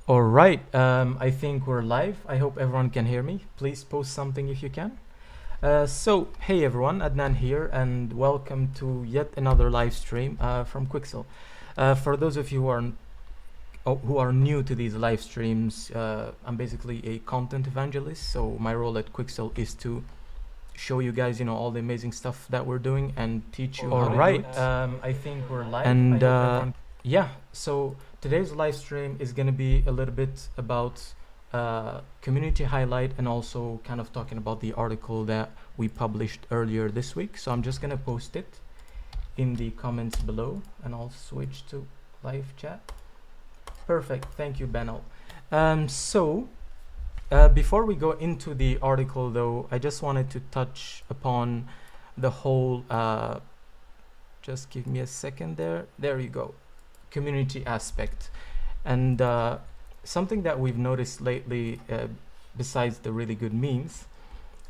All right, I think we're live. I hope everyone can hear me. Please post something if you can. Hey everyone, Adnan here, and welcome to yet another live stream from Quixel. For those of you who are new to these live streams, I'm basically a content evangelist. So my role at Quixel is to show you guys, all the amazing stuff that we're doing and teach you. All right, I think we're live. And yeah, so today's live stream is going to be a little bit about community highlight and also kind of talking about the article that we published earlier this week. So I'm just going to post it in the comments below and I'll switch to live chat. Perfect. Thank you, Benel. Before we go into the article, though, I just wanted to touch upon the whole, just give me a second there. There you go. Community aspect. And something that we've noticed lately, besides the really good memes,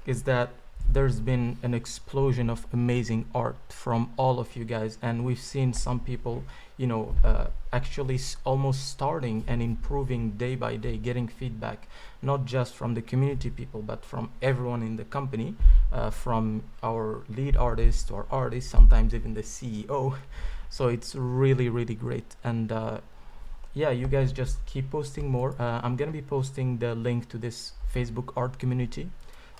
is that there's been an explosion of amazing art from all of you guys, and we've seen some people actually almost starting and improving day by day, getting feedback not just from the community people but from everyone in the company, from our lead artist to our artist, sometimes even the CEO. So it's really great. And yeah, you guys just keep posting more. I'm gonna be posting the link to this Facebook art community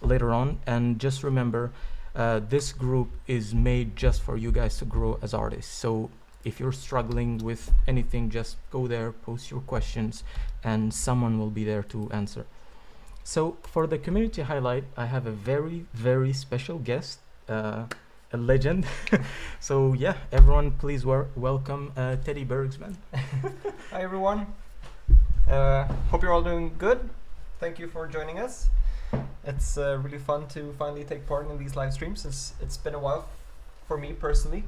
later on, and just remember, this group is made just for you guys to grow as artists. So if you're struggling with anything, just go there, post your questions, and someone will be there to answer. So for the community highlight, I have a very special guest, a legend. So yeah, everyone please welcome Teddy Bergsman. Hi everyone, hope you're all doing good. Thank you for joining us. It's really fun to finally take part in these live streams. It's been a while for me personally.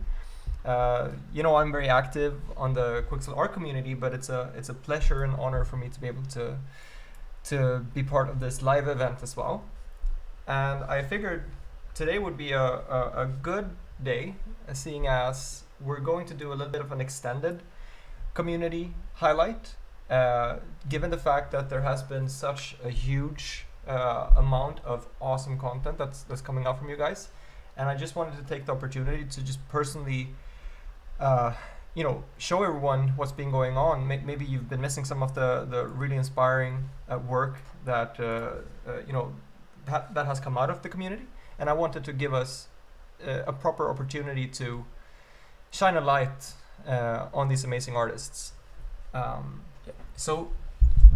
I'm very active on the Quixel art community, but it's a pleasure and honor for me to be able to be part of this live event as well. And I figured today would be a good day, seeing as we're going to do a little bit of an extended community highlight, given the fact that there has been such a huge amount of awesome content that's coming out from you guys. And I just wanted to take the opportunity to just personally show everyone what's been going on. Maybe you've been missing some of the really inspiring work that that has come out of the community, and I wanted to give us a proper opportunity to shine a light on these amazing artists. So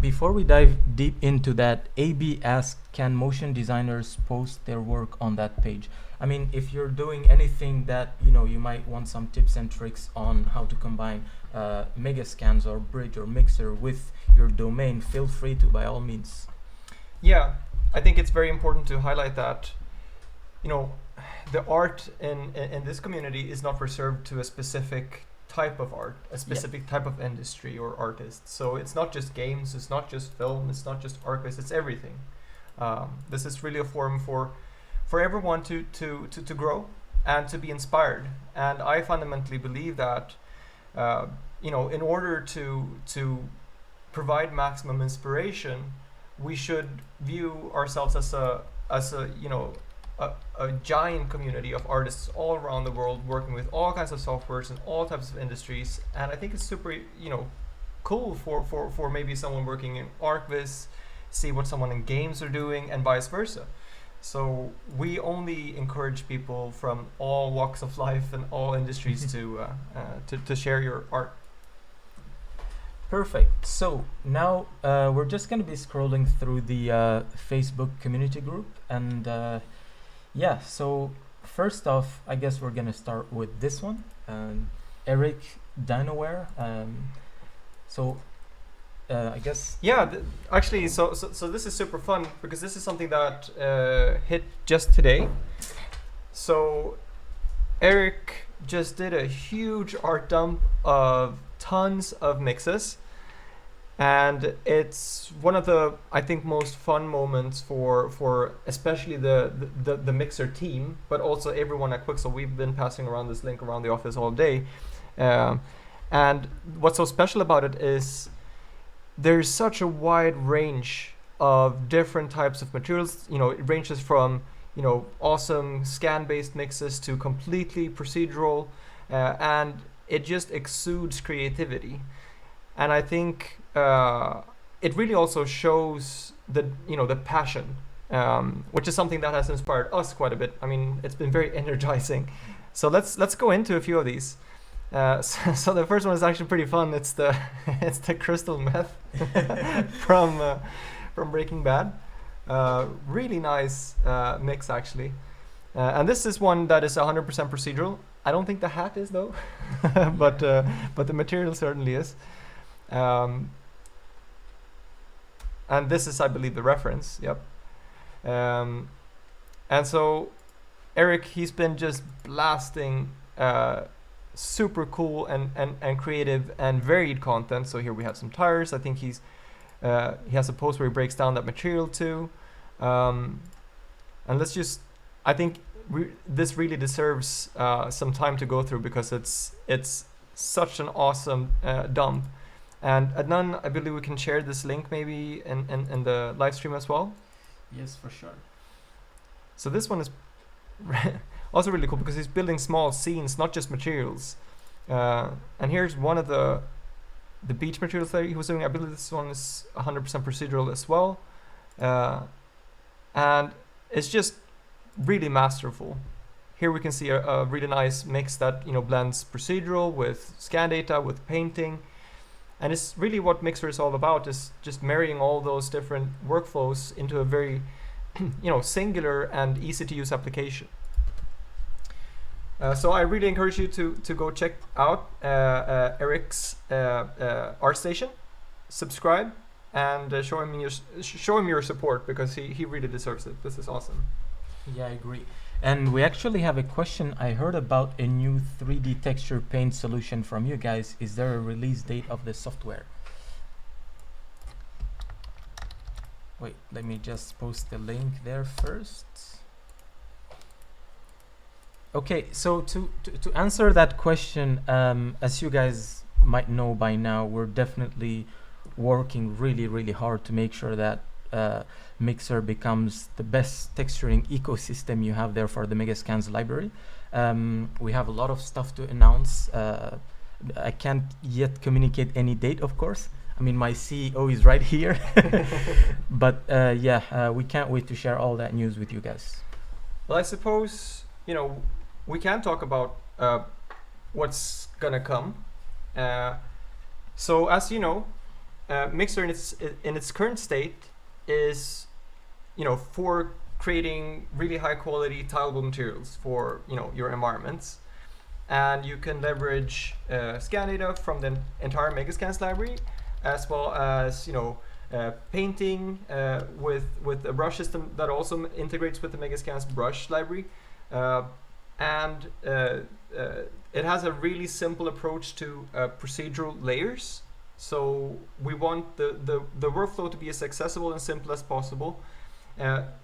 before we dive deep into that, AB asked, can motion designers post their work on that page? I mean, if you're doing anything that you might want some tips and tricks on how to combine Megascans or Bridge or Mixer with your domain, feel free to, by all means. Yeah, I think it's very important to highlight that the art in this community is not reserved to a specific type of art, a specific type of industry or artist. So it's not just games, it's not just film, it's not just artists, it's everything. This is really a forum for everyone to grow and to be inspired. And I fundamentally believe that in order to provide maximum inspiration, we should view ourselves as a giant community of artists all around the world, working with all kinds of softwares and all types of industries. And I think it's super cool for maybe someone working in ArcViz, see what someone in games are doing, and vice versa. So we only encourage people from all walks of life and all industries to share your art. Perfect. So now we're just going to be scrolling through the Facebook community group, and yeah, so first off, I guess we're going to start with this one, Eric Dinoware. I guess actually, so this is super fun because this is something that hit just today. So Eric just did a huge art dump of tons of mixes, and it's one of the, I think, most fun moments for especially the mixer team, but also everyone at Quixel. We've been passing around this link around the office all day, and what's so special about it is there's such a wide range of different types of materials. You know, it ranges from, you know, awesome scan-based mixes to completely procedural, and it just exudes creativity. And I think it really also shows the, you know, the passion, which is something that has inspired us quite a bit. I mean, it's been very energizing. So let's go into a few of these. So the first one is actually pretty fun. It's the it's the crystal meth from Breaking Bad. Really nice mix actually. And this is one that is 100% procedural. I don't think the hat is though, but the material certainly is. And this is, I believe, the reference. Yep. And so Eric, he's been just blasting super cool and creative and varied content. So here we have some tires. I think he has a post where he breaks down that material too. And let's just, I think this really deserves some time to go through because it's such an awesome dump. And Adnan, I believe we can share this link maybe in the live stream as well. Yes, for sure. So this one is also really cool because he's building small scenes, not just materials. And here's one of the beach materials that he was doing. I believe this one is 100% procedural as well. And it's just really masterful. Here we can see a really nice mix that, you know, blends procedural with scan data, with painting. And it's really what Mixer is all about, is just marrying all those different workflows into a very, you know, singular and easy to use application. So I really encourage you to go check out Eric's ArtStation, subscribe, and show him your support because he really deserves it. This is awesome. Yeah, I agree. And we actually have a question. I heard about a new 3D texture paint solution from you guys. Is there a release date of the software? Wait, let me just post the link there first. Okay, so to answer that question, as you guys might know by now, we're definitely working really hard to make sure that Mixer becomes the best texturing ecosystem you have there for the Megascans library. We have a lot of stuff to announce. I can't yet communicate any date, of course. I mean, my CEO is right here. But yeah, we can't wait to share all that news with you guys. Well, I suppose, you know, we can talk about what's gonna come. So as you know, Mixer in its current state is, you know, for creating really high quality tileable materials for, you know, your environments. And you can leverage scan data from the entire Megascans library, as well as, you know, painting with a brush system that also integrates with the Megascans brush library. And it has a really simple approach to procedural layers. So we want the workflow to be as accessible and simple as possible.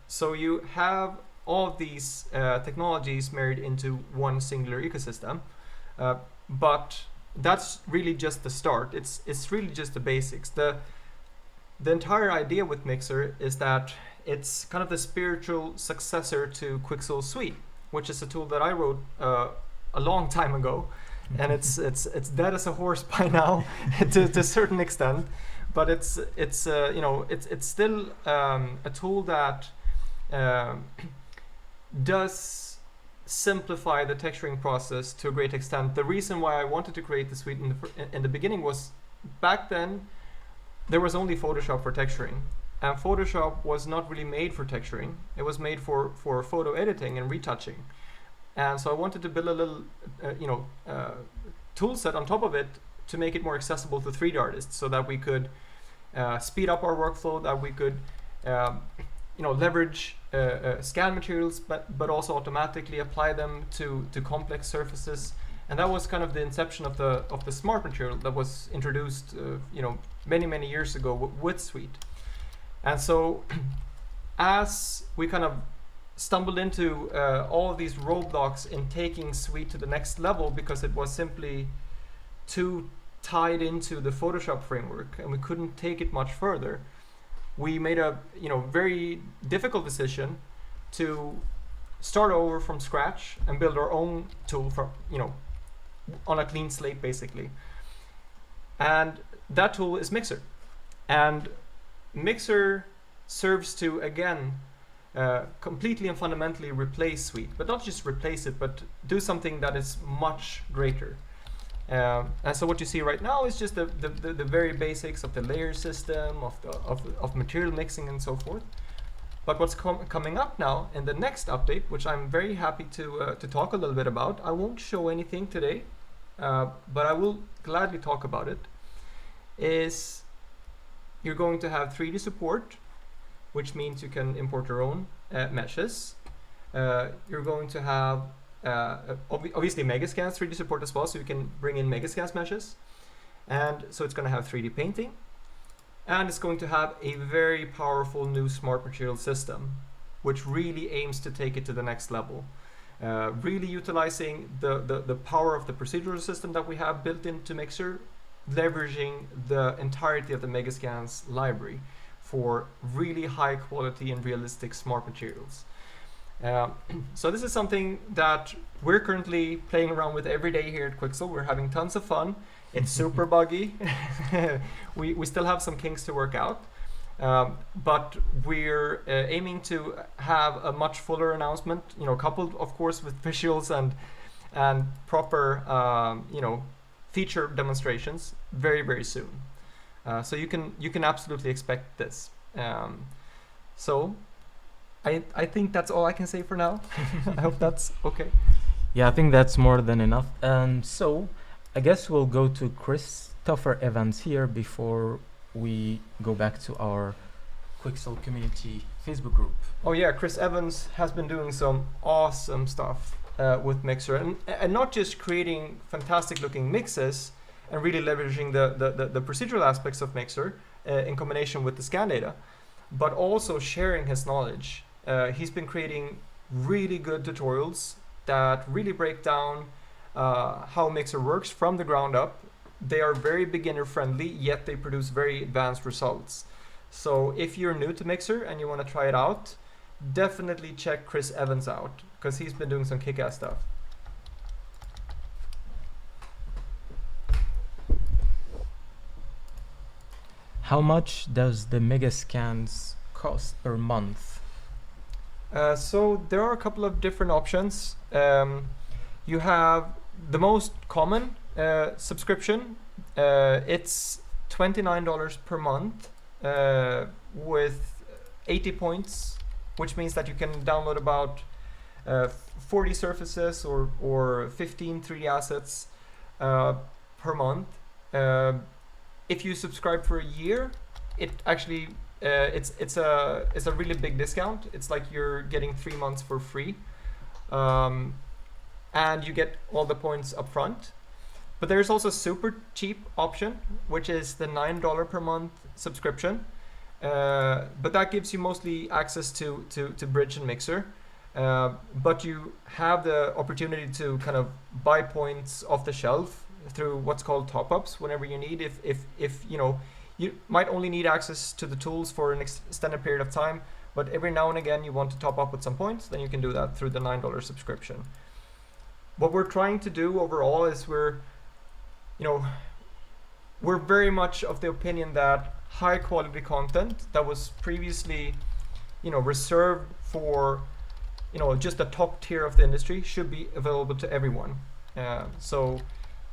So you have all of these technologies married into one singular ecosystem. But that's really just the start. It's really just the basics. The entire idea with Mixer is that it's kind of the spiritual successor to Quixel Suite, which is a tool that I wrote a long time ago. And it's dead as a horse by now to a certain extent, but it's you know, it's still a tool that does simplify the texturing process to a great extent. The reason why I wanted to create the suite in the beginning was, back then there was only Photoshop for texturing, and Photoshop was not really made for texturing. It was made for photo editing and retouching. And so I wanted to build a little, you know, tool set on top of it to make it more accessible to 3D artists, so that we could speed up our workflow, that we could, you know, leverage scan materials, but also automatically apply them to complex surfaces. And that was kind of the inception of the smart material that was introduced, you know, many years ago with Suite. And so, as we kind of stumbled into all of these roadblocks in taking Suite to the next level, because it was simply too tied into the Photoshop framework and we couldn't take it much further, we made a very difficult decision to start over from scratch and build our own tool from on a clean slate basically. And that tool is Mixer. And Mixer serves to, again, completely and fundamentally replace Suite, but not just replace it, but do something that is much greater. And so what you see right now is just the very basics of the layer system, of material mixing and so forth. But what's coming up now in the next update, which I'm very happy to talk a little bit about, I won't show anything today, but I will gladly talk about it, is you're going to have 3D support, which means you can import your own meshes. You're going to have obviously Megascans 3D support as well, so you can bring in Megascans meshes. And so it's going to have 3D painting. And it's going to have a very powerful new smart material system, which really aims to take it to the next level. Really utilizing the power of the procedural system that we have built into Mixer, leveraging the entirety of the Megascans library for really high quality and realistic smart materials. So this is something that we're currently playing around with every day here at Quixel. We're having tons of fun. It's super buggy. We still have some kinks to work out. But we're aiming to have a much fuller announcement, coupled of course with visuals and proper feature demonstrations very, very soon. So you can absolutely expect this. So I think that's all I can say for now. I hope that's okay. Yeah, I think that's more than enough. So I guess we'll go to Christopher Evans here before we go back to our Quixel community Facebook group. Oh yeah, Chris Evans has been doing some awesome stuff with Mixer, and not just creating fantastic looking mixes and really leveraging the procedural aspects of Mixer in combination with the scan data, but also sharing his knowledge. He's been creating really good tutorials that really break down how Mixer works from the ground up. They are very beginner friendly, yet they produce very advanced results. So if you're new to Mixer and you want to try it out, definitely check Chris Evans out, because he's been doing some kick-ass stuff. How much does the Megascans cost per month? So there are a couple of different options. You have the most common subscription. It's $29 per month with 80 points, which means that you can download about 40 surfaces or 15 3D assets per month. If you subscribe for a year, it actually it's a really big discount. It's like you're getting 3 months for free, and you get all the points up front. But there's also a super cheap option, which is the $9 per month subscription. But that gives you mostly access to Bridge and Mixer. But you have the opportunity to kind of buy points off the shelf through what's called top-ups whenever you need. If you might only need access to the tools for an extended period of time, but every now and again you want to top up with some points, then you can do that through the $9 subscription. What we're trying to do overall is we're very much of the opinion that high quality content that was previously reserved for just the top tier of the industry should be available to everyone. So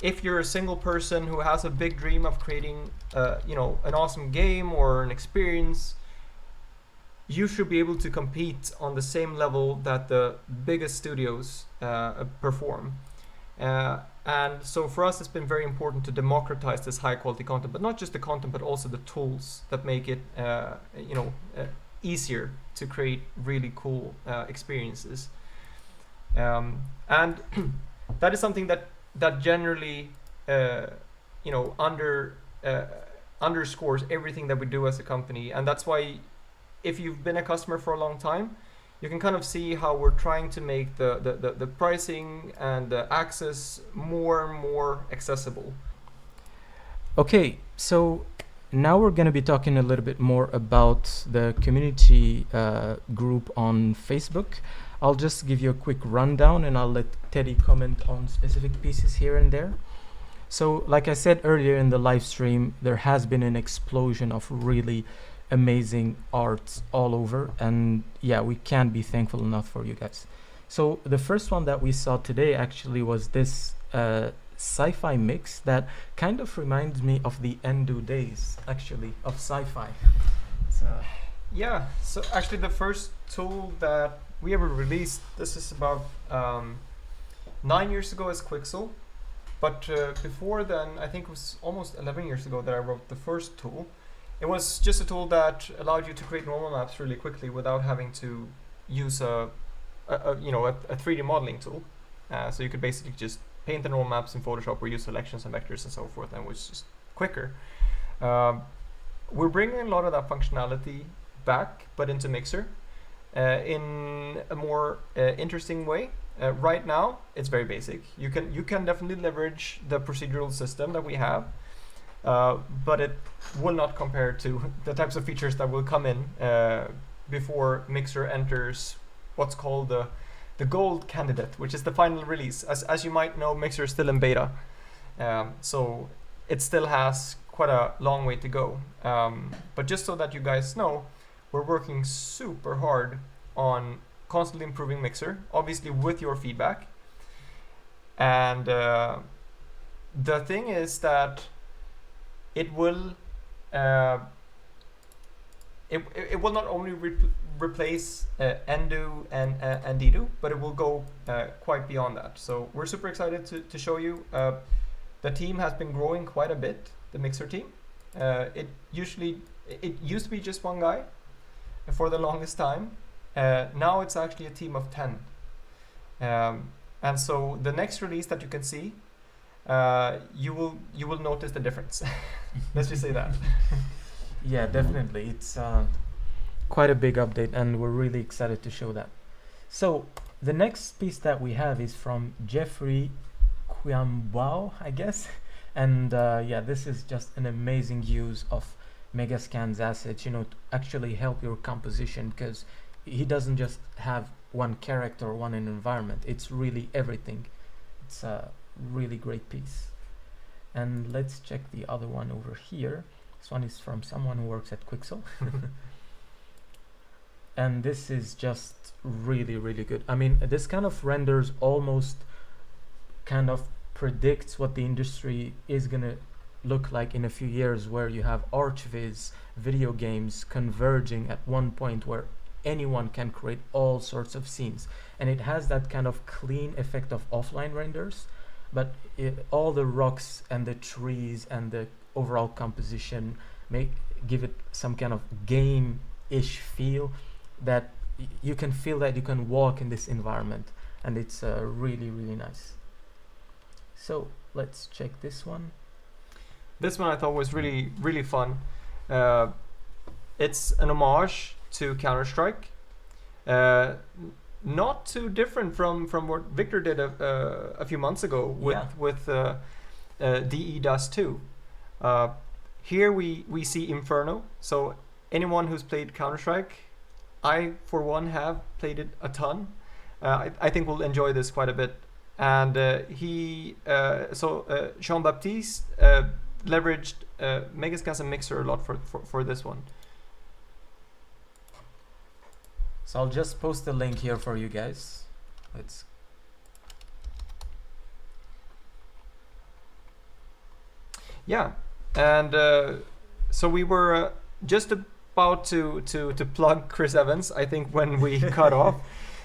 if you're a single person who has a big dream of creating an awesome game or an experience, you should be able to compete on the same level that the biggest studios perform. And so for us, it's been very important to democratize this high quality content, but not just the content, but also the tools that make it easier to create really cool experiences. And that is something that generally underscores everything that we do as a company. And that's why if you've been a customer for a long time, you can kind of see how we're trying to make the pricing and the access more and more accessible. Okay, so now we're going to be talking a little bit more about the community group on Facebook. I'll just give you a quick rundown and I'll let Teddy comment on specific pieces here and there. So like I said earlier in the live stream, there has been an explosion of really amazing arts all over, and yeah, we can't be thankful enough for you guys. So the first one that we saw today actually was this sci-fi mix that kind of reminds me of the Endo days, actually, of sci-fi. So Yeah, so actually the first tool that we ever released, this is about 9 years ago, as Quixel. But before then, I think it was almost 11 years ago that I wrote the first tool. It was just a tool that allowed you to create normal maps really quickly without having to use a 3D modeling tool. So you could basically just paint the normal maps in Photoshop or use selections and vectors and so forth, and it was just quicker. We're bringing a lot of that functionality back, but into Mixer in a more interesting way. Right now, it's very basic. You can definitely leverage the procedural system that we have, but it will not compare to the types of features that will come in before Mixer enters what's called the gold candidate, which is the final release. As you might know, Mixer is still in beta, so it still has quite a long way to go. But just so that you guys know, we're working super hard on constantly improving Mixer, obviously with your feedback. And the thing is that it will it will not only replace Endo and Dido, but it will go quite beyond that. So we're super excited to show you. The team has been growing quite a bit, the Mixer team. It used to be just one guy for the longest time. Now it's actually a team of 10. And so the next release that you can see, you will notice the difference. Let's just say that. yeah, definitely. It's quite a big update, and we're really excited to show that. So the next piece that we have is from Jeffrey Quiambao, I guess. And yeah, this is just an amazing use of Megascans assets, to actually help your composition, because he doesn't just have one character or one environment. It's really everything. It's a really great piece. And let's check the other one over here. This one is from someone who works at Quixel. And this is just really, really good. I mean, this kind of renders almost kind of predicts what the industry is gonna look like in a few years, where you have ArchViz, video games converging at one point where anyone can create all sorts of scenes, and it has that kind of clean effect of offline renders, but all the rocks and the trees and the overall composition give it some kind of game-ish feel, that you can feel that you can walk in this environment, and it's really, really nice. So let's check this one. This one I thought was really, really fun. It's an homage to Counter-Strike. Not too different from what Victor did a few months ago with DE Dust 2. Here we see Inferno. So anyone who's played Counter-Strike, I for one have played it a ton. I think we'll enjoy this quite a bit. And Jean-Baptiste leveraged Megascans and Mixer a lot for this one. So I'll just post the link here for you guys. Yeah, and so we were just about to plug Chris Evans, I think, when we cut off.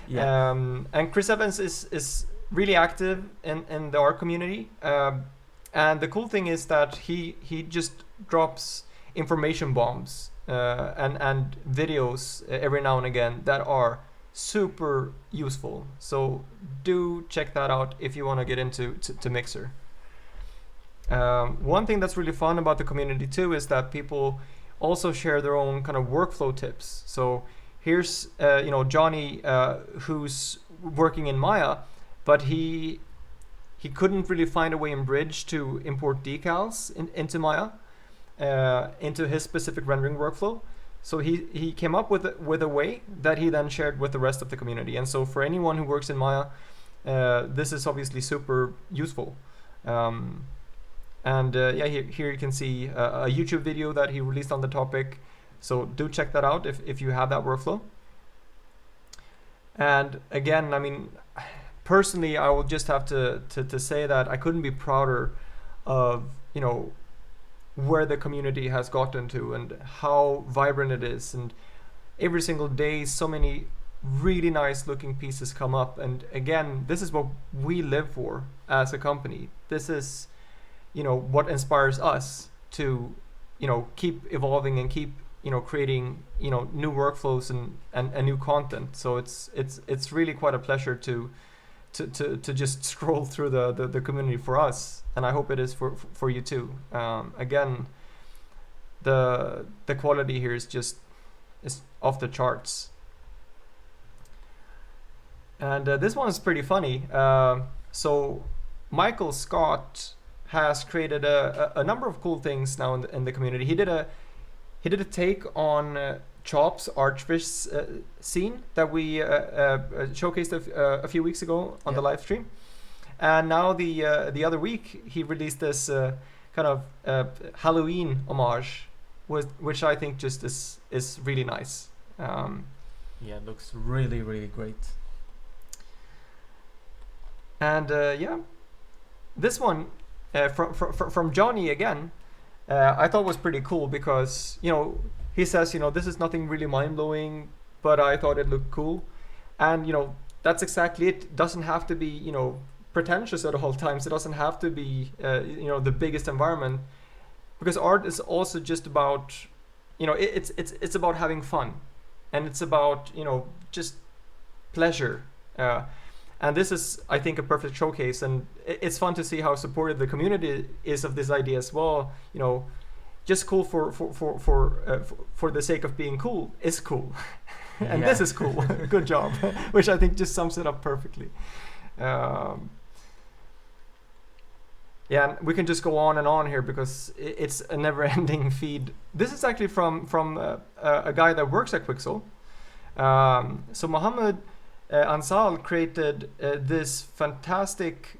Yeah. And Chris Evans is really active in the art community. And the cool thing is that he just drops information bombs and videos every now and again that are super useful. So do check that out if you want to get into Mixer. One thing that's really fun about the community too is that people also share their own kind of workflow tips. So here's Johnny who's working in Maya, but he he couldn't really find a way in Bridge to import decals into Maya, into his specific rendering workflow. So he came up with a way that he then shared with the rest of the community. And so for anyone who works in Maya, this is obviously super useful. Here you can see a YouTube video that he released on the topic. So do check that out if you have that workflow. And again, I mean, personally, I will just have to say that I couldn't be prouder of, you know, where the community has gotten to and how vibrant it is. And every single day, so many really nice looking pieces come up. And again, this is what we live for as a company. This is, you know, what inspires us to, you know, keep evolving and keep, you know, creating, you know, new workflows and new content. So it's really quite a pleasure to just scroll through the community for us, and I hope it is for you too. Again, the quality here is off the charts. And this one is pretty funny. So Michael Scott has created a number of cool things now in the community. He did a take on Chop's Archfish scene that we showcased a few weeks ago on the live stream, and now the other week he released this kind of Halloween homage, which I think just is really nice. Yeah, it looks really, really great. And this one from Johnny again, I thought was pretty cool because, you know, he says, you know, this is nothing really mind-blowing, but I thought it looked cool. And, you know, that's exactly it. It doesn't have to be, you know, pretentious at all times. It doesn't have to be, you know, the biggest environment, because art is also just about, you know, it's about having fun, and it's about, you know, just pleasure. And this is, I think, a perfect showcase, and it's fun to see how supportive the community is of this idea as well. You know, just cool for the sake of being cool is cool, and this is cool. Good job, which I think just sums it up perfectly. Yeah, and we can just go on and on here because it's a never-ending feed. This is actually from a guy that works at Quixel. So Mohammed Ansal created this fantastic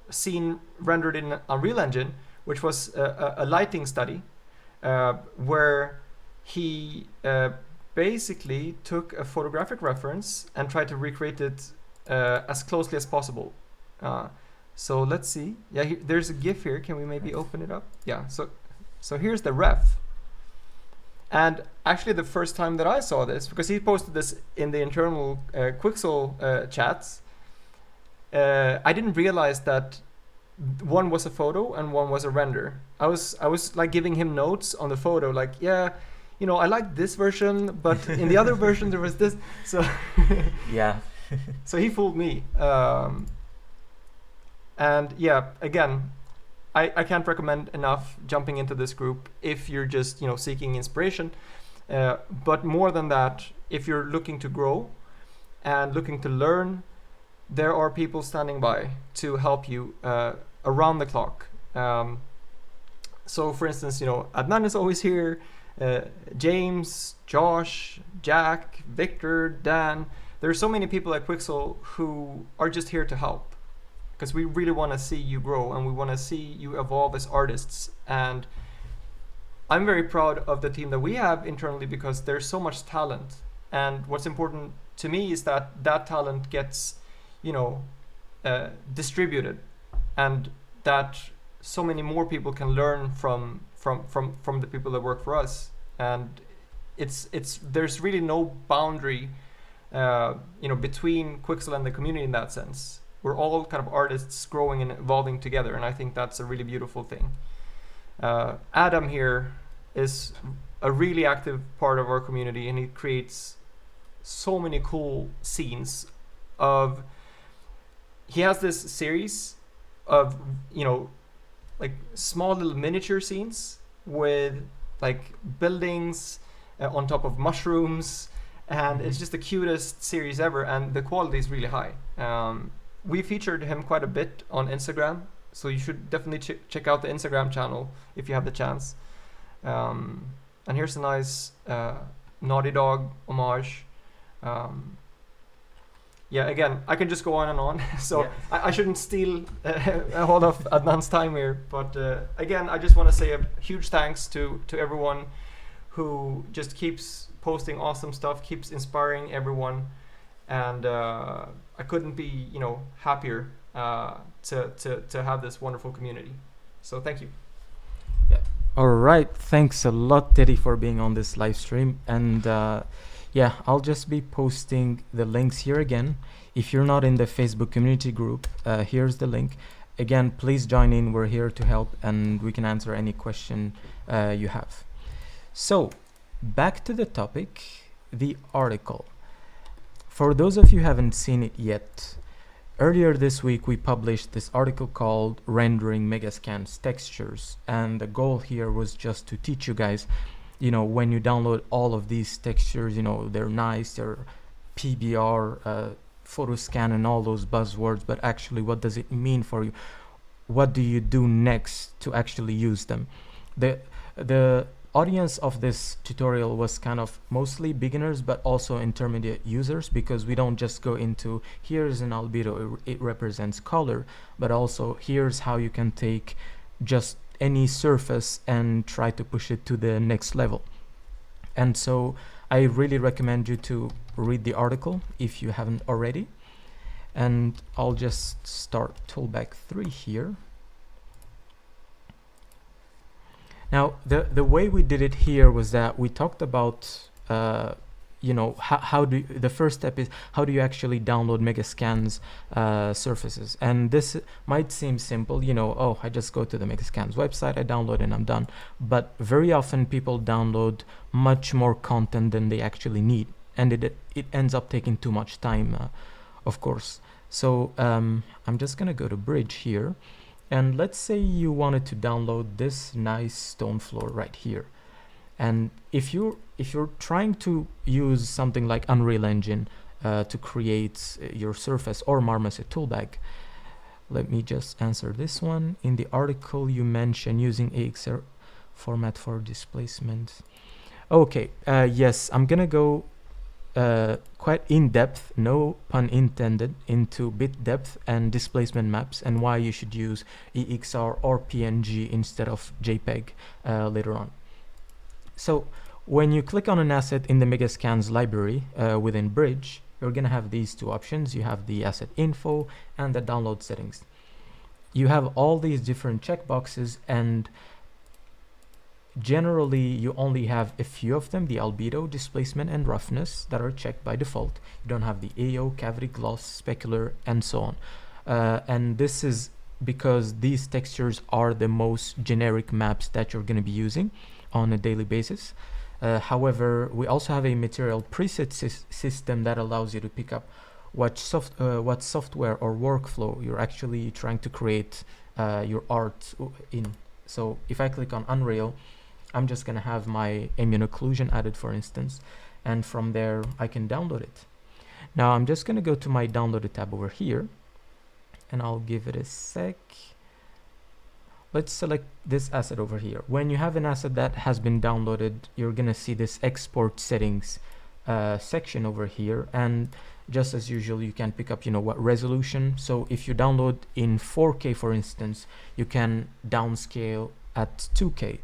scene rendered in Unreal Engine, which was a lighting study where he basically took a photographic reference and tried to recreate it as closely as possible. So let's see. Yeah, there's a GIF here. Can we maybe open it up? Yeah. So here's the ref. And actually, the first time that I saw this, because he posted this in the internal Quixel chats, I didn't realize that one was a photo and one was a render. I was like giving him notes on the photo, like, yeah, you know, I like this version, but in the other version there was this. So yeah. So he fooled me. And yeah, again, I can't recommend enough jumping into this group if you're just, you know, seeking inspiration. But more than that, if you're looking to grow and looking to learn, there are people standing by to help you around the clock. So for instance, you know, Adnan is always here, James, Josh, Jack, Victor, Dan. There are so many people at Quixel who are just here to help, because we really want to see you grow and we want to see you evolve as artists. And I'm very proud of the team that we have internally, because there's so much talent. And what's important to me is that that talent gets, you know, distributed, and that so many more people can learn from the people that work for us. And there's really no boundary, you know, between Quixel and the community in that sense. We're all kind of artists growing and evolving together, and I think that's a really beautiful thing. Adam here is a really active part of our community, and he creates so many cool scenes of. He has this series of, you know, like small little miniature scenes with like buildings on top of mushrooms, and it's just the cutest series ever, and the quality is really high. we featured him quite a bit on Instagram, so you should definitely check out the Instagram channel if you have the chance. And here's a nice Naughty Dog homage. Yeah, again, I can just go on and on, so Yeah. I shouldn't steal all of Adnan's time here. But again, I just want to say a huge thanks to everyone who just keeps posting awesome stuff, keeps inspiring everyone, and I couldn't be, happier to have this wonderful community. So thank you. All right, thanks a lot, Teddy, for being on this live stream. And yeah, I'll just be posting the links here again. If you're not in the Facebook community group, here's the link. Again, please join in. We're here to help, and we can answer any question you have. So, back to the topic, the article. For those of you who haven't seen it yet, earlier this week we published this article called Rendering Megascans Textures, and the goal here was just to teach you guys, when you download all of these textures, they're nice, they're PBR, photo scan and all those buzzwords, but actually what does it mean for you? What do you do next to actually use them? The audience of this tutorial was kind of mostly beginners, but also intermediate users, because we don't just go into here's an albedo, it represents color, but also here's how you can take just any surface and try to push it to the next level. And so I really recommend you to read the article if you haven't already. And I'll just start Toolbag 3 here. Now, the way we did it here was that we talked about, the first step is how do you actually download Megascans surfaces? And this might seem simple, oh, I just go to the Megascans website, I download and I'm done. But very often people download much more content than they actually need. And it ends up taking too much time, of course. So I'm just gonna go to Bridge here. And let's say you wanted to download this nice stone floor right here. And if you're trying to use something like Unreal Engine to create your surface, or Marmoset Toolbag, let me just answer this one. In the article you mentioned using AXR format for displacement. Okay, yes, I'm gonna go quite in depth, no pun intended, into bit depth and displacement maps and why you should use EXR or PNG instead of JPEG later on. So when you click on an asset in the Megascans library within Bridge, you're gonna have these two options. You have the asset info and the download settings. You have all these different checkboxes, and generally you only have a few of them: the albedo, displacement and roughness, that are checked by default. You don't have the AO, cavity, gloss, specular, and so on. And this is because these textures are the most generic maps that you're going to be using on a daily basis. However, we also have a material preset system that allows you to pick up what software or workflow you're actually trying to create your art in. So if I click on Unreal, I'm just going to have my ambient occlusion added, for instance, and from there I can download it. Now I'm just going to go to my downloaded tab over here, and I'll give it a sec. Let's select this asset over here. When you have an asset that has been downloaded, you're going to see this export settings section over here, and just as usual you can pick up what resolution. So if you download in 4K, for instance, you can downscale at 2K.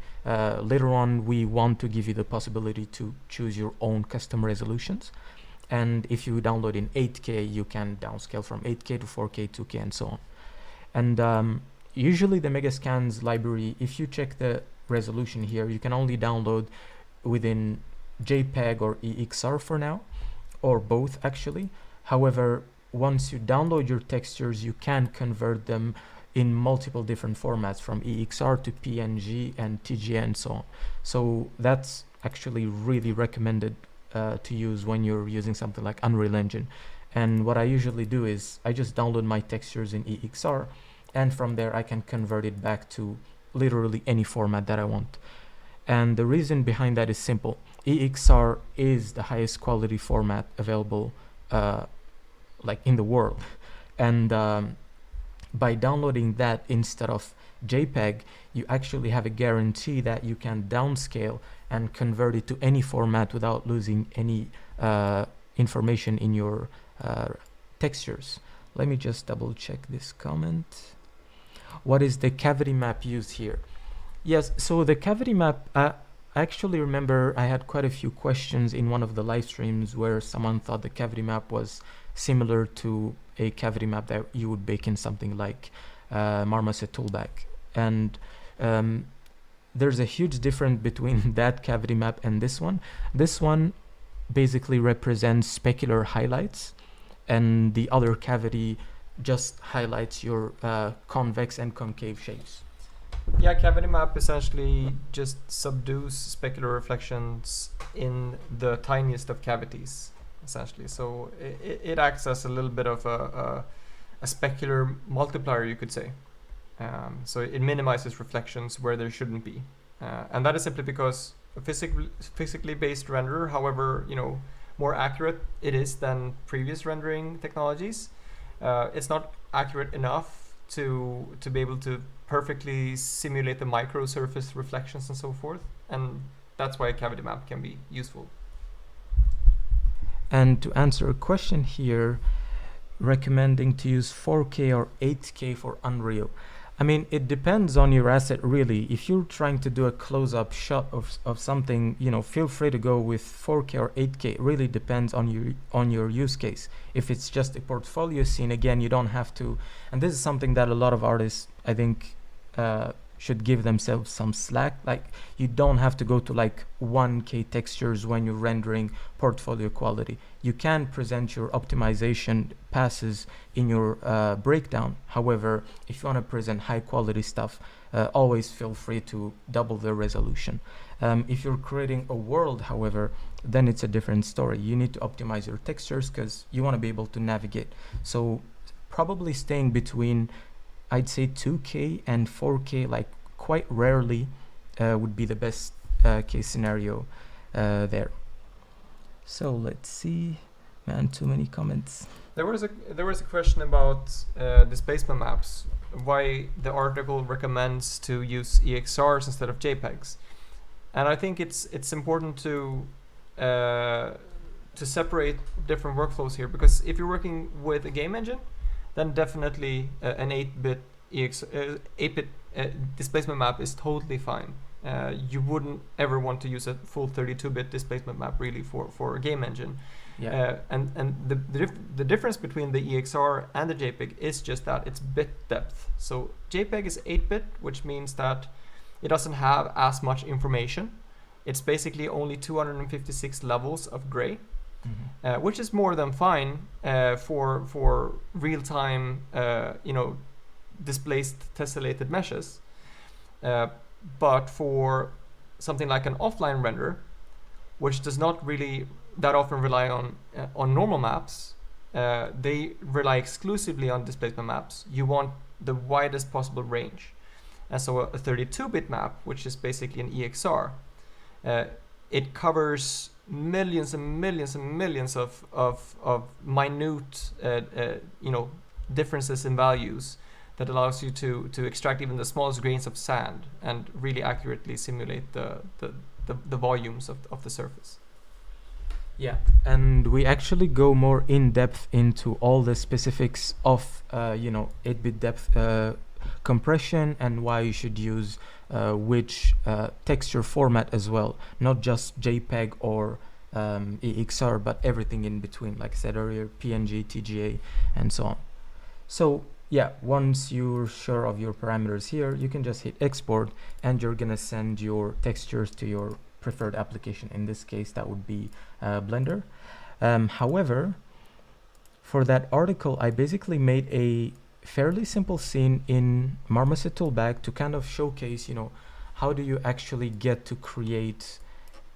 Later on we want to give you the possibility to choose your own custom resolutions, and if you download in 8K you can downscale from 8K to 4K, 2K, and so on. And usually the Megascans library, if you check the resolution here, you can only download within JPEG or EXR for now, or both actually. However, once you download your textures, you can convert them in multiple different formats, from EXR to PNG and TGA and so on. So that's actually really recommended to use when you're using something like Unreal Engine. And what I usually do is I just download my textures in EXR, and from there I can convert it back to literally any format that I want. And the reason behind that is simple. EXR is the highest quality format available like in the world, And by downloading that instead of JPEG, you actually have a guarantee that you can downscale and convert it to any format without losing any information in your textures. Let me just double check this comment. What is the cavity map used here? Yes, so the cavity map, I actually remember I had quite a few questions in one of the live streams where someone thought the cavity map was similar to a cavity map that you would bake in something like Marmoset Toolbag. And there's a huge difference between that cavity map and this one. This one basically represents specular highlights, and the other cavity just highlights your convex and concave shapes. Yeah, cavity map essentially just subdues specular reflections in the tiniest of cavities, essentially. So it acts as a little bit of a specular multiplier, you could say. So it minimizes reflections where there shouldn't be. And that is simply because a physically based renderer, however, more accurate it is than previous rendering technologies, it's not accurate enough to be able to perfectly simulate the micro surface reflections and so forth, and that's why a cavity map can be useful. And to answer a question here, recommending to use 4K or 8K for Unreal. I mean, it depends on your asset, really. If you're trying to do a close-up shot of something, feel free to go with 4K or 8K. It really depends on your use case. If it's just a portfolio scene, again, you don't have to. And this is something that a lot of artists, I think, should give themselves some slack. Like, you don't have to go to like 1K textures when you're rendering portfolio quality. You can present your optimization passes in your breakdown. However, if you want to present high quality stuff, always feel free to double the resolution. If you're creating a world, however, then it's a different story. You need to optimize your textures because you want to be able to navigate. So probably staying between, I'd say 2K and 4K, like quite rarely, would be the best case scenario there. So let's see, man, too many comments. There was a question about displacement maps. Why the article recommends to use EXRs instead of JPEGs, and I think it's important to separate different workflows here, because if you're working with a game engine, then definitely an 8-bit 8-bit displacement map is totally fine. You wouldn't ever want to use a full 32-bit displacement map really for a game engine. Yeah. And the difference between the EXR and the JPEG is just that it's bit depth. So JPEG is 8-bit, which means that it doesn't have as much information. It's basically only 256 levels of gray. Mm-hmm. Which is more than fine for real-time, displaced tessellated meshes. But for something like an offline render, which does not really that often rely on normal maps, they rely exclusively on displacement maps. You want the widest possible range. And so a 32-bit map, which is basically an EXR, it covers millions and millions and millions of minute differences in values that allows you to extract even the smallest grains of sand and really accurately simulate the volumes of the surface. Yeah, and we actually go more in depth into all the specifics of 8-bit depth compression and why you should use which texture format as well, not just JPEG or EXR, but everything in between, like I said earlier, PNG, TGA, and so on. So yeah, once you're sure of your parameters here, you can just hit export and you're gonna send your textures to your preferred application. In this case, that would be Blender. However, for that article, I basically made a fairly simple scene in Marmoset Toolbag to kind of showcase, how do you actually get to create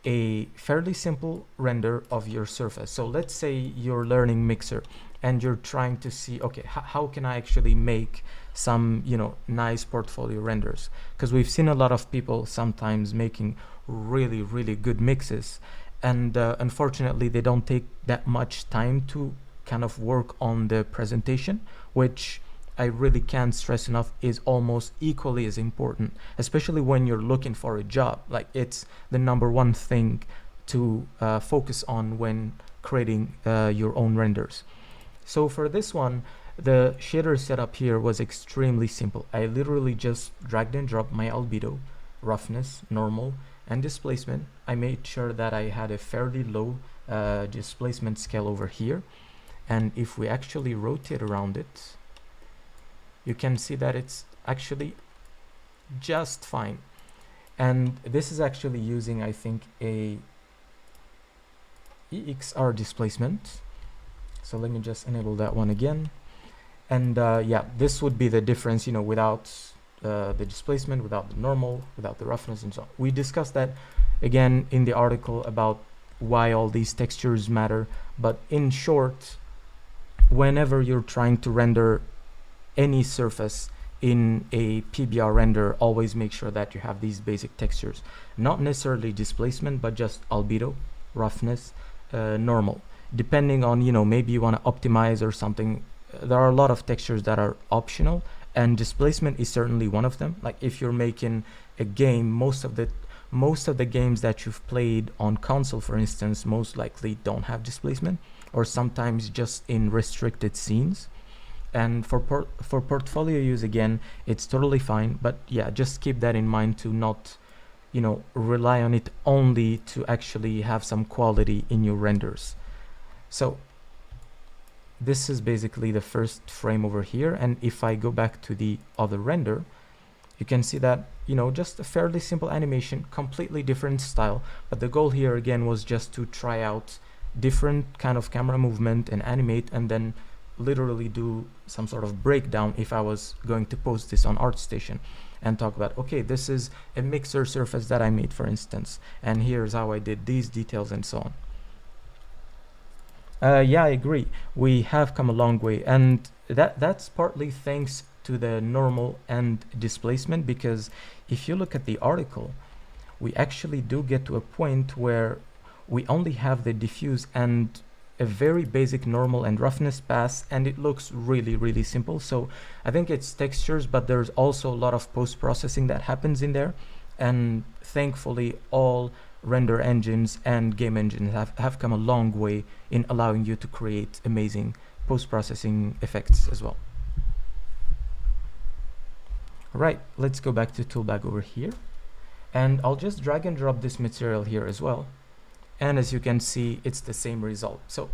a fairly simple render of your surface. So let's say you're learning Mixer and you're trying to see, okay, how can I actually make some, nice portfolio renders? Because we've seen a lot of people sometimes making really, really good mixes, and unfortunately, they don't take that much time to kind of work on the presentation, which I really can't stress enough is almost equally as important, especially when you're looking for a job. Like, it's the number one thing to focus on when creating your own renders. So for this one, the shader setup here was extremely simple. I literally just dragged and dropped my albedo, roughness, normal, and displacement. I made sure that I had a fairly low displacement scale over here. And if we actually rotate around it, you can see that it's actually just fine. And this is actually using, I think, a EXR displacement. So let me just enable that one again. And yeah, this would be the difference, you know, without the displacement, without the normal, without the roughness, and so on. We discussed that again in the article about why all these textures matter. But in short, whenever you're trying to render any surface in a PBR render, always make sure that you have these basic textures. Not necessarily displacement, but just albedo, roughness, normal. Depending on, you know, maybe you want to optimize or something. There are a lot of textures that are optional, and displacement is certainly one of them. Like, if you're making a game, most of the games that you've played on console, for instance, most likely don't have displacement, or sometimes just in restricted scenes. And for portfolio use, again, it's totally fine. But yeah, just keep that in mind to not, you know, rely on it only to actually have some quality in your renders. So this is basically the first frame over here. And if I go back to the other render, you can see that, you know, just a fairly simple animation, completely different style. But the goal here again was just to try out different kind of camera movement and animate, and then literally do some sort of breakdown if I was going to post this on ArtStation and talk about, okay, this is a mixer surface that I made, for instance, and here's how I did these details and so on. Yeah, I agree. We have come a long way, and that's partly thanks to the normal and displacement, because if you look at the article, we actually do get to a point where we only have the diffuse and a very basic normal and roughness pass, and it looks really, really simple. So I think it's textures, but there's also a lot of post-processing that happens in there, and thankfully all render engines and game engines have come a long way in allowing you to create amazing post-processing effects as well. All right, let's go back to Toolbag over here, and I'll just drag and drop this material here as well. And as you can see, it's the same result. So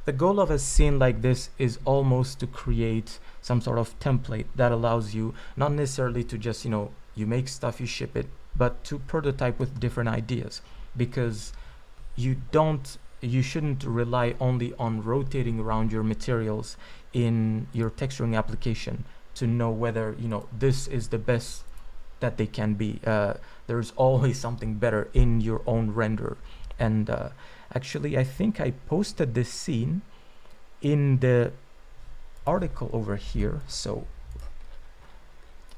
the goal of a scene like this is almost to create some sort of template that allows you not necessarily to just, you know, you make stuff, you ship it, but to prototype with different ideas, because you shouldn't rely only on rotating around your materials in your texturing application to know whether, you know, this is the best that they can be. There's always something better in your own render. And actually, I think I posted this scene in the article over here, so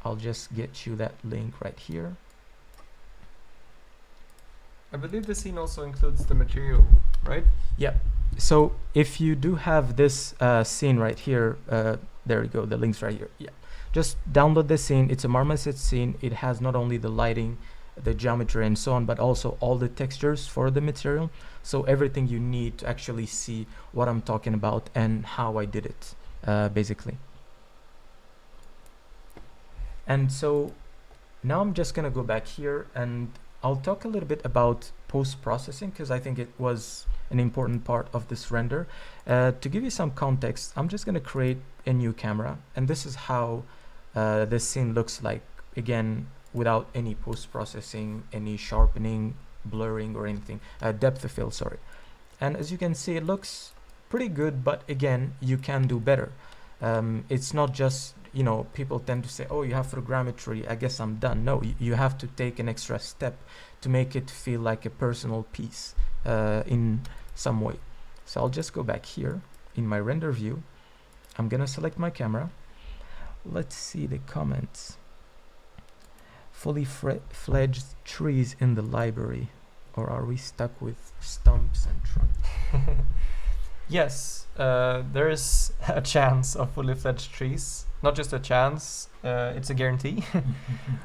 I'll just get you that link right here. I believe the scene also includes the material, right? Yeah. So if you do have this scene right here, there you go, the link's right here. Yeah. Just download the scene. It's a Marmoset scene. It has not only the lighting, the geometry and so on, but also all the textures for the material. So everything you need to actually see what I'm talking about and how I did it, basically. And so now I'm just gonna go back here and I'll talk a little bit about post-processing, because I think it was an important part of this render. To give you some context, I'm just gonna create a new camera, and this is how this scene looks like, again, without any post-processing, any sharpening, blurring or anything, depth of field, sorry. And as you can see, it looks pretty good, but again, you can do better. It's not just, you know, people tend to say, oh, you have photogrammetry, I guess I'm done. No, you have to take an extra step to make it feel like a personal piece in some way. So I'll just go back here in my render view. I'm gonna select my camera. Let's see the comments. Fully fledged trees in the library, or are we stuck with stumps and trunks? Yes, there is a chance of fully fledged trees. Not just a chance, it's a guarantee.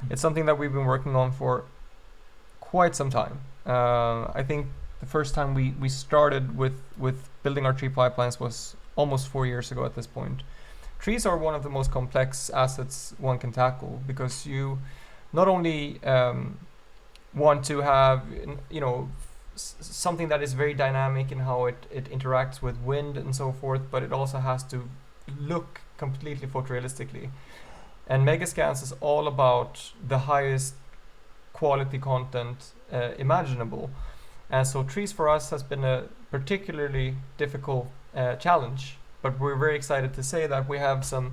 It's something that we've been working on for quite some time. I think the first time we started with building our tree pipelines was almost 4 years ago at this point. Trees are one of the most complex assets one can tackle because you not only want to have, something that is very dynamic in how it interacts with wind and so forth, but it also has to look completely photorealistically. And Megascans is all about the highest quality content imaginable. And so trees for us has been a particularly difficult challenge, but we're very excited to say that we have some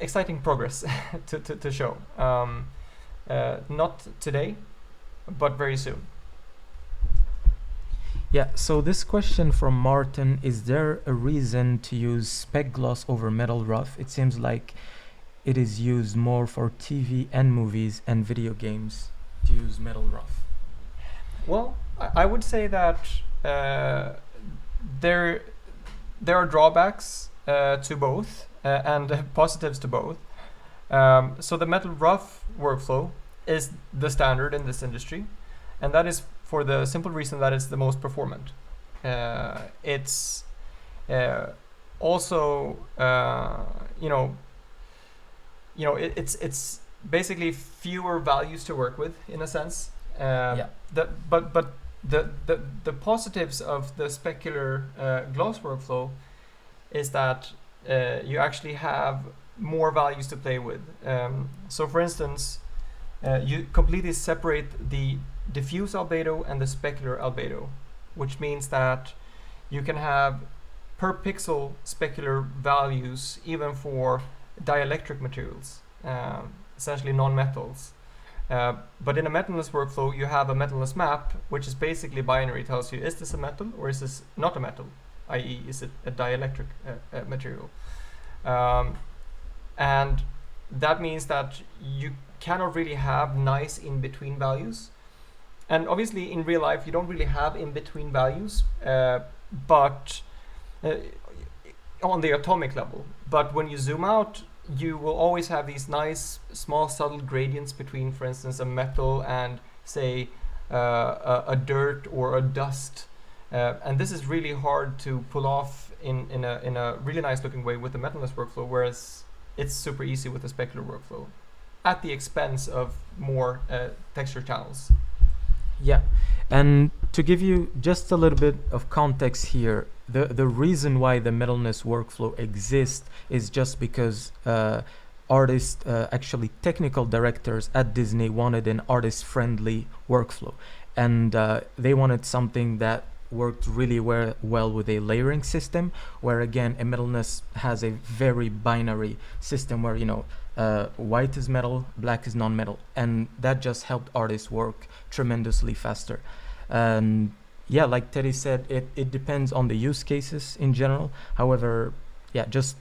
exciting progress to show. Not today, but very soon. Yeah, so this question from Martin, is there a reason to use spec gloss over metal rough? It seems like it is used more for TV and movies and video games to use metal rough. Well, I would say that there are drawbacks to both and positives to both. So the metal rough workflow is the standard in this industry, and that is for the simple reason that it's the most performant. It's also it's basically fewer values to work with in a sense. But the positives of the specular gloss workflow is that you actually have more values to play with. So for instance, you completely separate the diffuse albedo and the specular albedo, which means that you can have per pixel specular values even for dielectric materials, essentially non-metals. But in a metalness workflow, you have a metalness map, which is basically binary. It tells you, is this a metal or is this not a metal? I.e., is it a dielectric material? And that means that you cannot really have nice in-between values. And obviously, in real life, you don't really have in-between values, but on the atomic level. But when you zoom out, you will always have these nice, small, subtle gradients between, for instance, a metal and, say, a dirt or a dust. And this is really hard to pull off in a really nice-looking way with the metalness workflow, whereas it's super easy with the specular workflow, at the expense of more texture channels. Yeah, and to give you just a little bit of context here, the reason why the metalness workflow exists is just because artists, actually technical directors at Disney, wanted an artist-friendly workflow, and they wanted something that worked really well with a layering system, where again a metalness has a very binary system where white is metal, black is non-metal, and that just helped artists work tremendously faster. And yeah, like Teddy said, it depends on the use cases in general. However, yeah, just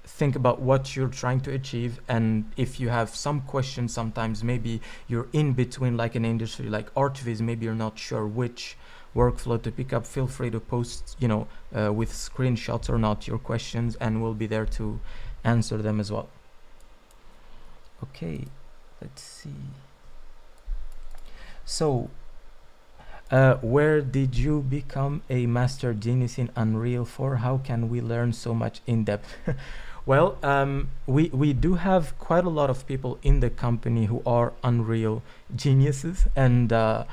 think about what you're trying to achieve, and if you have some questions, sometimes maybe you're in between, like an industry like ArtViz, maybe you're not sure which workflow to pick up, feel free to post with screenshots or not your questions, and we'll be there to answer them as well. Okay, let's see. So where did you become a master genius in Unreal for? How can we learn so much in depth? Well, we do have quite a lot of people in the company who are Unreal geniuses, and the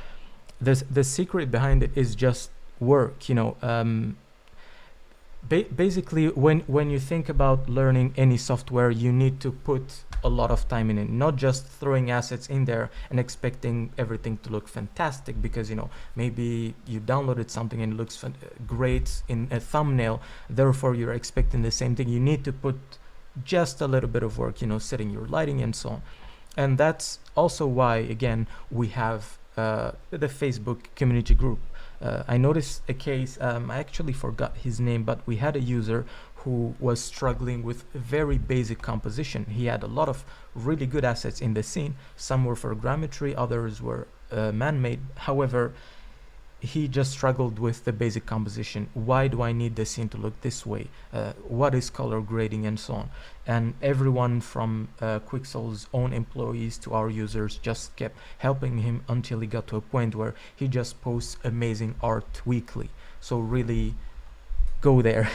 secret behind it is just work. Basically, when you think about learning any software, you need to put a lot of time in it, not just throwing assets in there and expecting everything to look fantastic, because maybe you downloaded something and it looks great in a thumbnail, therefore you're expecting the same thing. You need to put just a little bit of work, setting your lighting and so on. And that's also why, again, we have the Facebook community group. I noticed a case, I actually forgot his name, but we had a user who was struggling with very basic composition. He had a lot of really good assets in the scene. Some were for grammetry, others were man-made. However, he just struggled with the basic composition. Why do I need the scene to look this way? What is color grading and so on? And everyone from Quixel's own employees to our users just kept helping him until he got to a point where he just posts amazing art weekly. So really go there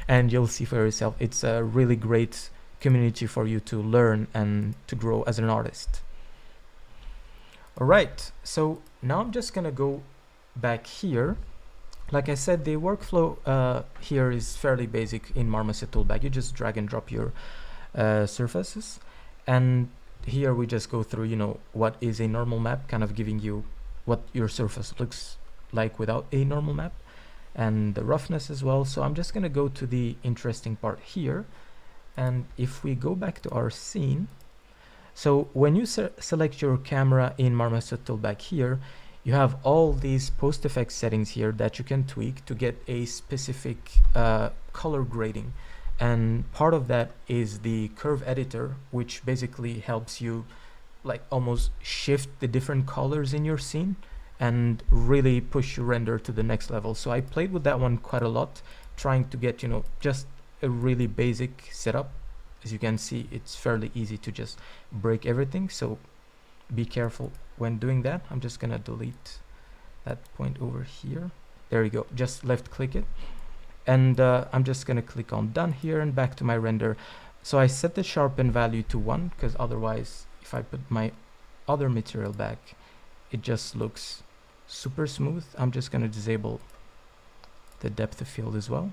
and you'll see for yourself. It's a really great community for you to learn and to grow as an artist. All right, so now I'm just gonna go back here. Like I said, the workflow here is fairly basic in Marmoset Toolbag. You just drag and drop your surfaces, and here we just go through, you know, what is a normal map, kind of giving you what your surface looks like without a normal map, and the roughness as well. So I'm just gonna go to the interesting part here, and if we go back to our scene, so when you select your camera in Marmoset Toolbag here, you have all these post effects settings here that you can tweak to get a specific color grading. And part of that is the curve editor, which basically helps you like almost shift the different colors in your scene and really push your render to the next level. So I played with that one quite a lot, trying to get, you know, just a really basic setup. As you can see, it's fairly easy to just break everything, so be careful when doing that. I'm just gonna delete that point over here. There you go, just left click it, and I'm just gonna click on done here and back to my render. So I set the sharpen value to 1, because otherwise if I put my other material back, it just looks super smooth. I'm just gonna disable the depth of field as well.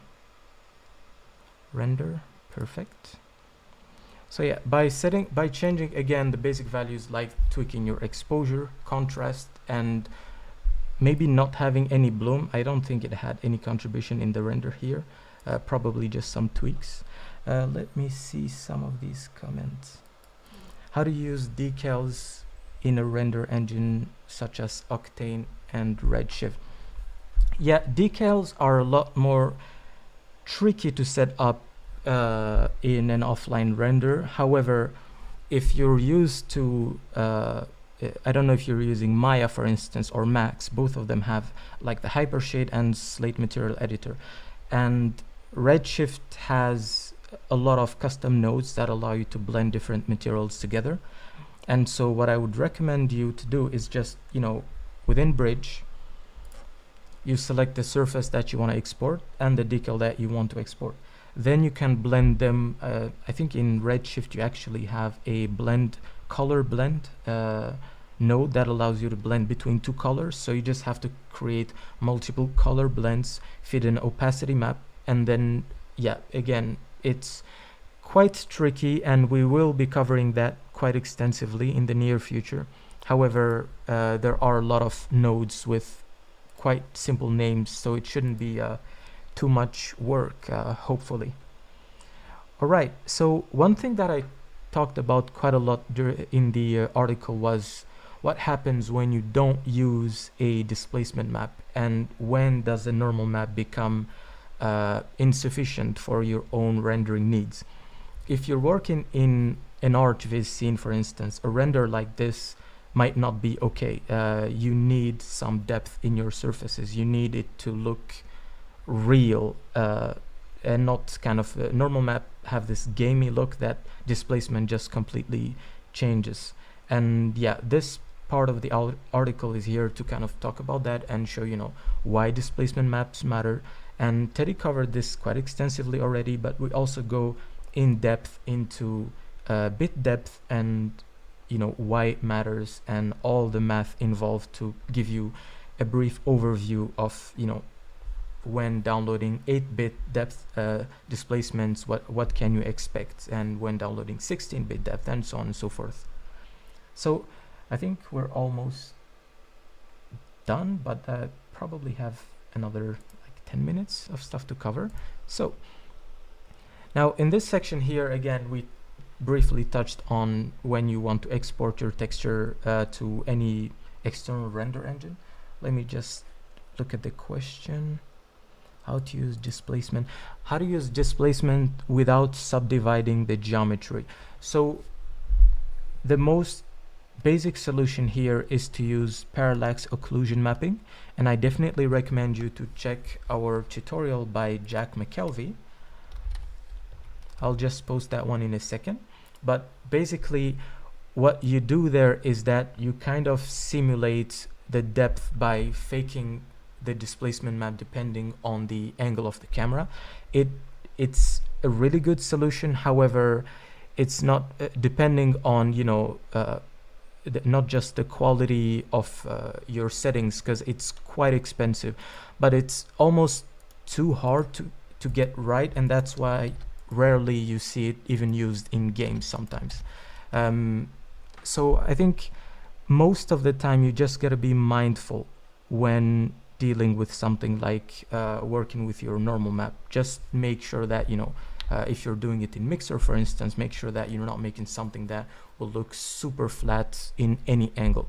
Render, perfect. So yeah, by changing again the basic values, like tweaking your exposure, contrast, and maybe not having any bloom. I don't think it had any contribution in the render here, probably just some tweaks. Let me see some of these comments. How to use decals in a render engine such as Octane and Redshift. Yeah, decals are a lot more tricky to set up in an offline render. However, if you're used to I don't know if you're using Maya, for instance, or Max, both of them have like the Hypershade and Slate Material Editor, and Redshift has a lot of custom nodes that allow you to blend different materials together. And so what I would recommend you to do is just, you know, within Bridge, you select the surface that you want to export and the decal that you want to export. Then you can blend them. I think in Redshift you actually have a color blend node that allows you to blend between 2 colors. So you just have to create multiple color blends, fit an opacity map, and then yeah, again, it's quite tricky, and we will be covering that quite extensively in the near future. However, there are a lot of nodes with quite simple names, so it shouldn't be too much work, hopefully. All right, so one thing that I talked about quite a lot in the article was what happens when you don't use a displacement map, and when does a normal map become insufficient for your own rendering needs. If you're working in an ArchViz scene, for instance, a render like this might not be okay. You need some depth in your surfaces. You need it to look real and not kind of normal map have this gamey look that displacement just completely changes. And yeah, this part of the article is here to kind of talk about that and show, you know, why displacement maps matter. And Teddy covered this quite extensively already, but we also go in depth into bit depth and, you know, why it matters and all the math involved to give you a brief overview of, you know, when downloading 8-bit depth displacements, what can you expect, and when downloading 16-bit depth, and so on and so forth. So I think we're almost done, but I probably have another like 10 minutes of stuff to cover. So now in this section here, again, we briefly touched on when you want to export your texture to any external render engine. Let me just look at the question. How to use displacement. How to use displacement without subdividing the geometry. So the most basic solution here is to use parallax occlusion mapping, and I definitely recommend you to check our tutorial by Jack McKelvey. I'll just post that one in a second. But basically what you do there is that you kind of simulate the depth by faking the displacement map depending on the angle of the camera. It's a really good solution. However, it's not depending on, you know, not just the quality of your settings, because it's quite expensive, but it's almost too hard to get right, and that's why rarely you see it even used in games sometimes. So I think most of the time you just gotta be mindful when dealing with something like working with your normal map. Just make sure that, you know, if you're doing it in Mixer, for instance, make sure that you're not making something that will look super flat in any angle.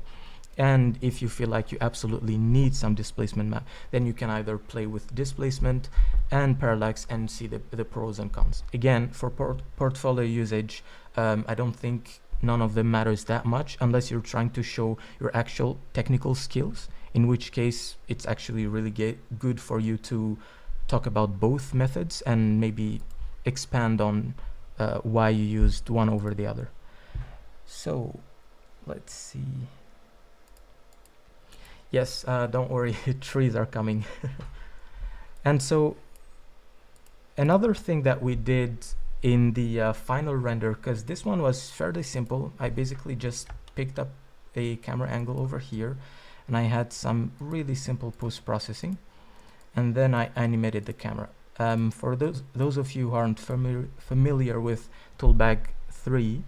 And if you feel like you absolutely need some displacement map, then you can either play with displacement and parallax and see the pros and cons. Again, for portfolio usage, I don't think none of them matters that much unless you're trying to show your actual technical skills, in which case it's actually really good for you to talk about both methods and maybe expand on why you used one over the other. So let's see. Yes, don't worry, trees are coming. And so another thing that we did in the final render, because this one was fairly simple, I basically just picked up a camera angle over here and I had some really simple post-processing, and then I animated the camera. For those of you who aren't familiar with Toolbag 3,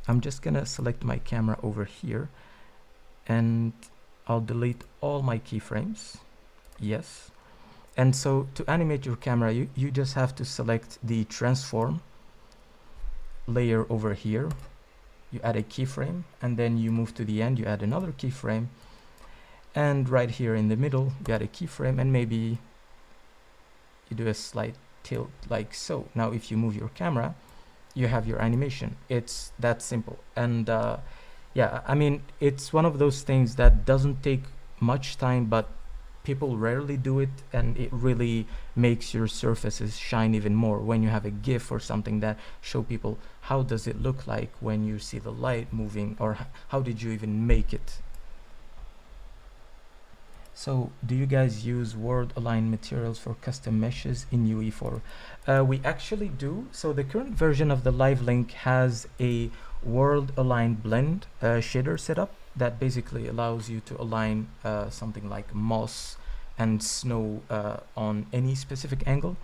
I'm just gonna select my camera over here and I'll delete all my keyframes. Yes. And so to animate your camera, you just have to select the transform layer over here. You add a keyframe and then you move to the end, you add another keyframe. And right here in the middle, you add a keyframe and maybe you do a slight tilt like so. Now, if you move your camera, you have your animation. It's that simple. And yeah, I mean, it's one of those things that doesn't take much time, but people rarely do it, and it really makes your surfaces shine even more when you have a GIF or something that show people how does it look like when you see the light moving, or how did you even make it. So do you guys use world aligned materials for custom meshes in UE4? We actually do. So the current version of the live link has a world aligned blend shader setup that basically allows you to align something like moss and snow on any specific angle.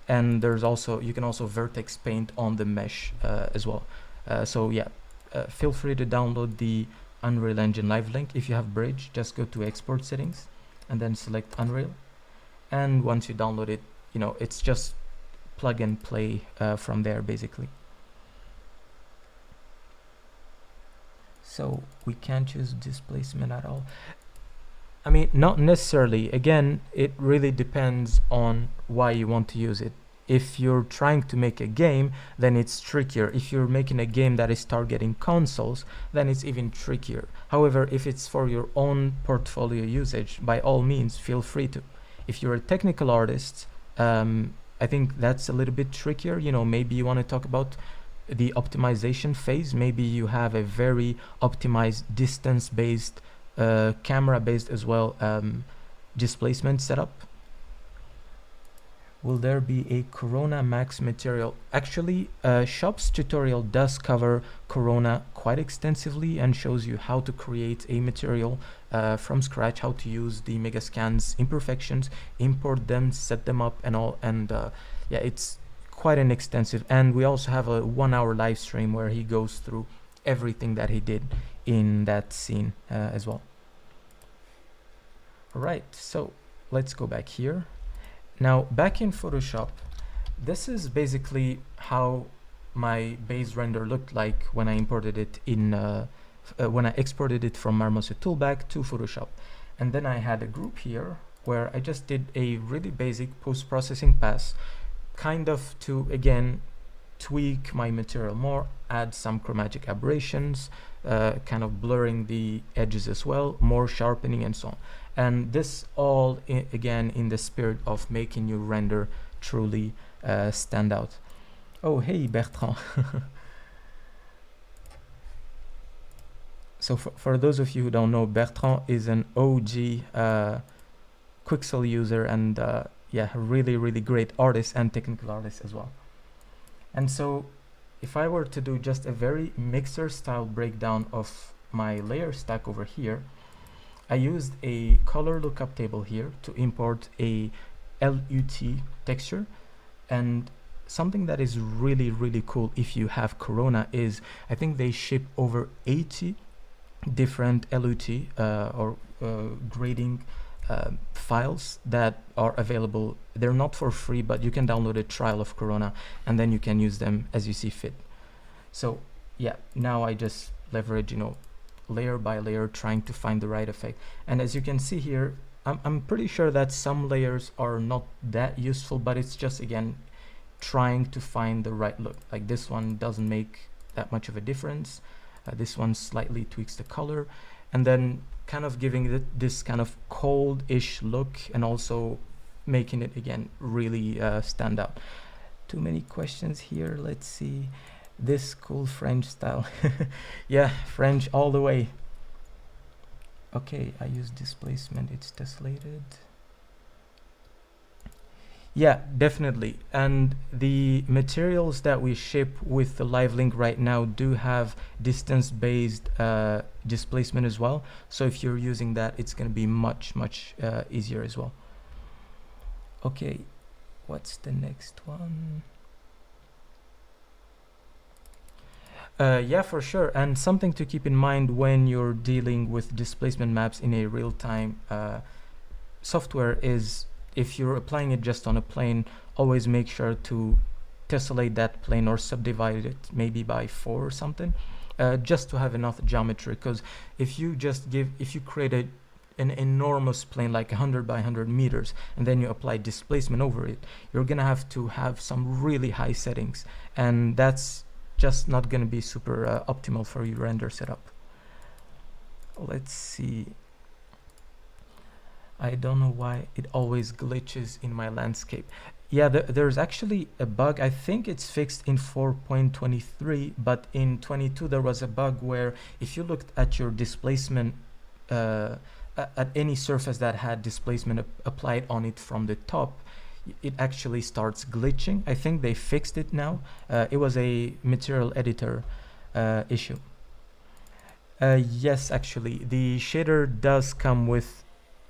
And there's also, you can also vertex paint on the mesh as well. So yeah, feel free to download the Unreal Engine live link. If you have Bridge, just go to export settings and then select Unreal. And once you download it, you know, it's just plug and play from there basically. So we can't choose displacement at all. I mean, not necessarily. Again, it really depends on why you want to use it. If you're trying to make a game, then it's trickier. If you're making a game that is targeting consoles, then it's even trickier. However, if it's for your own portfolio usage, by all means, feel free to. If you're a technical artist, I think that's a little bit trickier. You know, maybe you want to talk about the optimization phase. Maybe you have a very optimized distance-based, camera-based as well, displacement setup. Will there be a Corona Max material? Actually, Shop's tutorial does cover Corona quite extensively and shows you how to create a material from scratch, how to use the Megascans imperfections, import them, set them up and all. And yeah, it's quite an extensive. And we also have a 1-hour live stream where he goes through everything that he did in that scene as well. All right, so let's go back here. Now, back in Photoshop, this is basically how my base render looked like when I imported it in, when I exported it from Marmoset Toolbag to Photoshop. And then I had a group here where I just did a really basic post-processing pass, kind of to, again, tweak my material more, add some chromatic aberrations, kind of blurring the edges as well, more sharpening and so on. And this all again in the spirit of making your render truly stand out. Oh, hey Bertrand. So for those of you who don't know, Bertrand is an OG Quixel user and yeah, really great artist and technical artist as well. And so if I were to do just a very mixer style breakdown of my layer stack over here, I used a color lookup table here to import a LUT texture. And something that is really cool if you have Corona is I think they ship over 80 different LUT or grading files that are available. They're not for free, but you can download a trial of Corona and then you can use them as you see fit. So yeah, now I just leverage, you know, layer by layer trying to find the right effect. And as you can see here, I'm pretty sure that some layers are not that useful, but it's just again trying to find the right look. Like this one doesn't make that much of a difference. This one slightly tweaks the color, and then kind of giving it this kind of cold-ish look and also making it again really stand out. Too many questions here. Let's see. This cool French style. Yeah, French all the way. Okay, I use displacement. It's tessellated. Yeah, definitely. And the materials that we ship with the live link right now do have distance-based displacement as well. So if you're using that, it's going to be much easier as well. Okay, what's the next one? Yeah, for sure. And something to keep in mind when you're dealing with displacement maps in a real-time software is if you're applying it just on a plane, always make sure to tessellate that plane or subdivide it maybe by 4 or something, just to have enough geometry. Because if you create an enormous plane like 100 by 100 meters and then you apply displacement over it, you're gonna have to have some really high settings, and that's just not gonna be super optimal for your render setup. Let's see. I don't know why it always glitches in my landscape. Yeah, there's actually a bug. I think it's fixed in 4.23, but in 22 there was a bug where if you looked at your displacement, at any surface that had displacement applied on it from the top, it actually starts glitching. I think they fixed it now. It was a material editor issue. Yes, actually, the shader does come with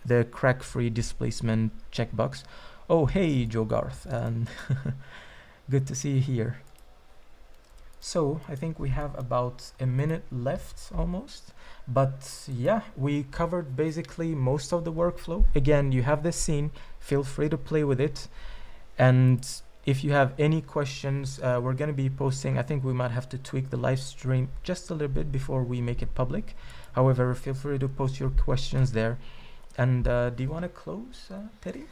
the crack-free displacement checkbox. Oh, hey, Joe Garth, and good to see you here. So I think we have about a minute left almost, but yeah, we covered basically most of the workflow. Again, you have this scene, feel free to play with it. And if you have any questions, we're going to be posting, I think we might have to tweak the live stream just a little bit before we make it public. However, feel free to post your questions there. And do you want to close, Teddy?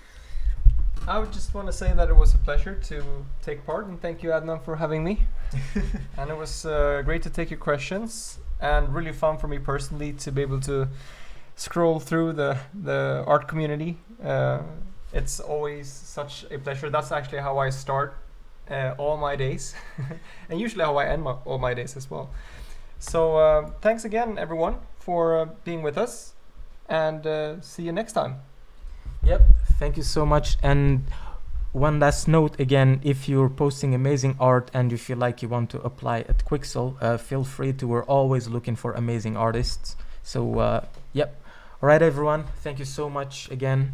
I would just want to say that it was a pleasure to take part, and thank you, Adnan, for having me. And it was great to take your questions, and really fun for me personally to be able to scroll through the art community. It's always such a pleasure. That's actually how I start all my days, and usually how I end all my days as well. So thanks again, everyone, for being with us, and see you next time. Yep, thank you so much. And one last note again, if you're posting amazing art and you feel like you want to apply at Quixel, feel free to. We're always looking for amazing artists. So yep. All right, everyone, thank you so much again.